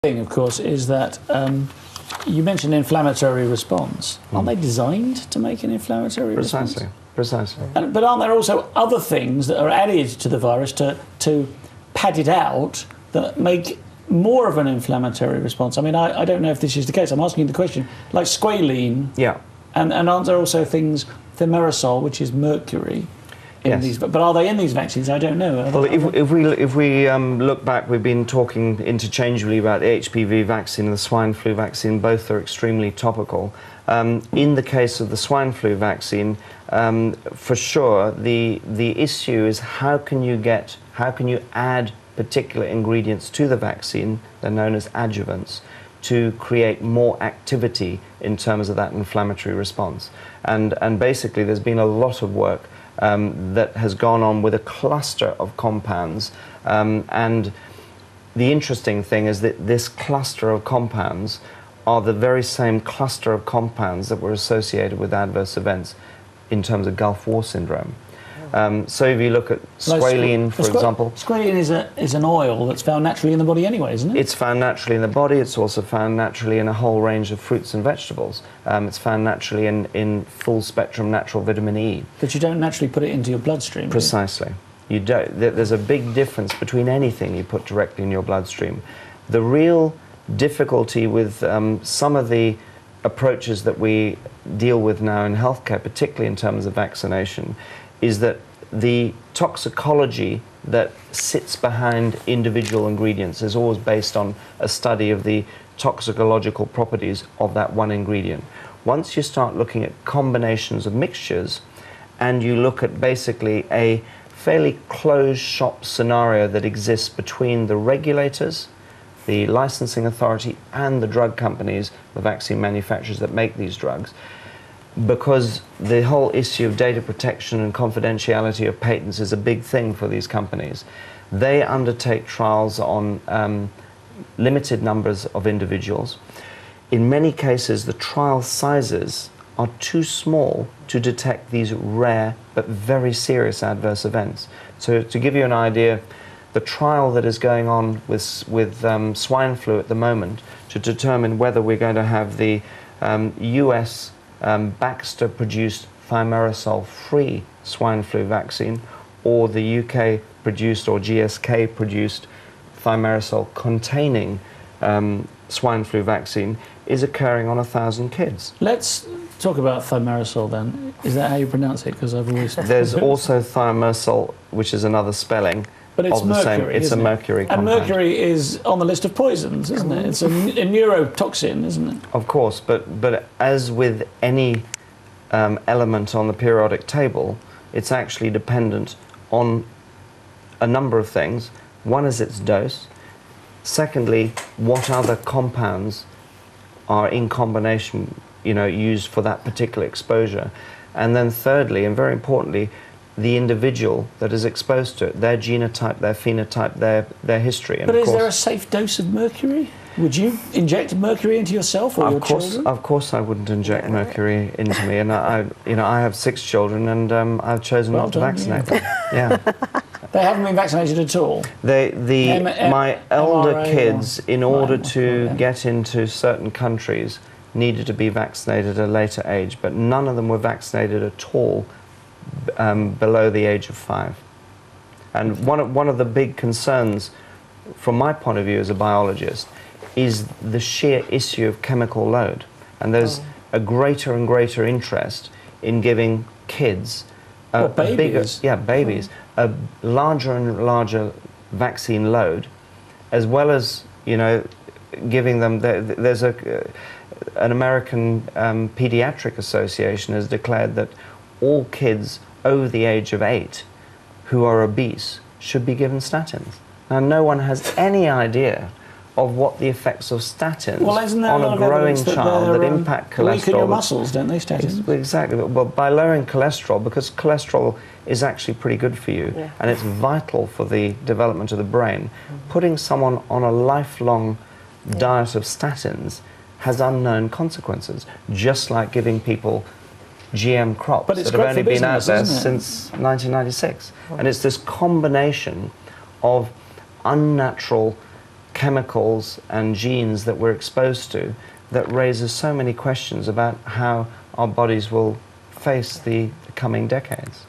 thing, of course, is that you mentioned inflammatory response. Aren't they designed to make an inflammatory response? Precisely. But aren't there also other things that are added to the virus to pad it out that make more of an inflammatory response? I mean, I don't know if this is the case. I'm asking the question. Like squalene. Yeah. And aren't there also things, thimerosal, which is mercury, in these? But are they in these vaccines? I don't know. Well, if we look back, we've been talking interchangeably about the HPV vaccine and the swine flu vaccine. Both are extremely topical. In the case of the swine flu vaccine, for sure, the issue is how can you add particular ingredients to the vaccine, they're known as adjuvants, to create more activity in terms of that inflammatory response. And basically there's been a lot of work that has gone on with a cluster of compounds, and the interesting thing is that this cluster of compounds are the very same cluster of compounds that were associated with adverse events in terms of Gulf War syndrome. So if you look at squalene, for example... Squalene is an oil that's found naturally in the body anyway, isn't it? It's found naturally in the body. It's also found naturally in a whole range of fruits and vegetables. It's found naturally in full-spectrum natural vitamin E. But you don't naturally put it into your bloodstream. Precisely. You don't. There's a big difference between anything you put directly in your bloodstream. The real difficulty with some of the approaches that we deal with now in healthcare, particularly in terms of vaccination, is that the toxicology that sits behind individual ingredients is always based on a study of the toxicological properties of that one ingredient. Once you start looking at combinations of mixtures, and you look at basically a fairly closed shop scenario that exists between the regulators, the licensing authority, and the drug companies, the vaccine manufacturers that make these drugs, because the whole issue of data protection and confidentiality of patents is a big thing for these companies. They undertake trials on limited numbers of individuals. In many cases, the trial sizes are too small to detect these rare but very serious adverse events. So to give you an idea, the trial that is going on with swine flu at the moment to determine whether we're going to have the US Baxter-produced thimerosal-free swine flu vaccine or the UK-produced or GSK-produced thimerosal-containing swine flu vaccine is occurring on 1,000 kids. Let's talk about thimerosal then. Is that how you pronounce it? Because I've always... There's also thimerosal, which is another spelling. But it's mercury, it's a mercury compound. And mercury is on the list of poisons, isn't it? It's a neurotoxin, isn't it? Of course, but as with any element on the periodic table, it's actually dependent on a number of things. One is its dose. Secondly, what other compounds are in combination, used for that particular exposure. And then thirdly, and very importantly, the individual that is exposed to it, their genotype, their phenotype, their history. And but is there a safe dose of mercury? Would you inject mercury into yourself or your children? Of course I wouldn't inject mercury into me, and I have 6 children, and I've chosen not to vaccinate them. Yeah. They haven't been vaccinated at all? My elder kids, in order to get into certain countries, needed to be vaccinated at a later age, but none of them were vaccinated at all below the age of 5. And one of the big concerns, from my point of view as a biologist, is the sheer issue of chemical load. And there's a greater and greater interest in giving kids babies. Babies, a larger and larger vaccine load, as well as giving them. There's an American pediatric association has declared that all kids over the age of 8 who are obese should be given statins. Now, no one has any idea of what the effects of statins on a growing child that impact cholesterol. Weaken your muscles, don't they, statins? Exactly. Well, by lowering cholesterol, because cholesterol is actually pretty good for you, and it's vital for the development of the brain, putting someone on a lifelong diet of statins has unknown consequences, just like giving people GM crops that have only been out there since 1996. And it's this combination of unnatural chemicals and genes that we're exposed to that raises so many questions about how our bodies will face the coming decades.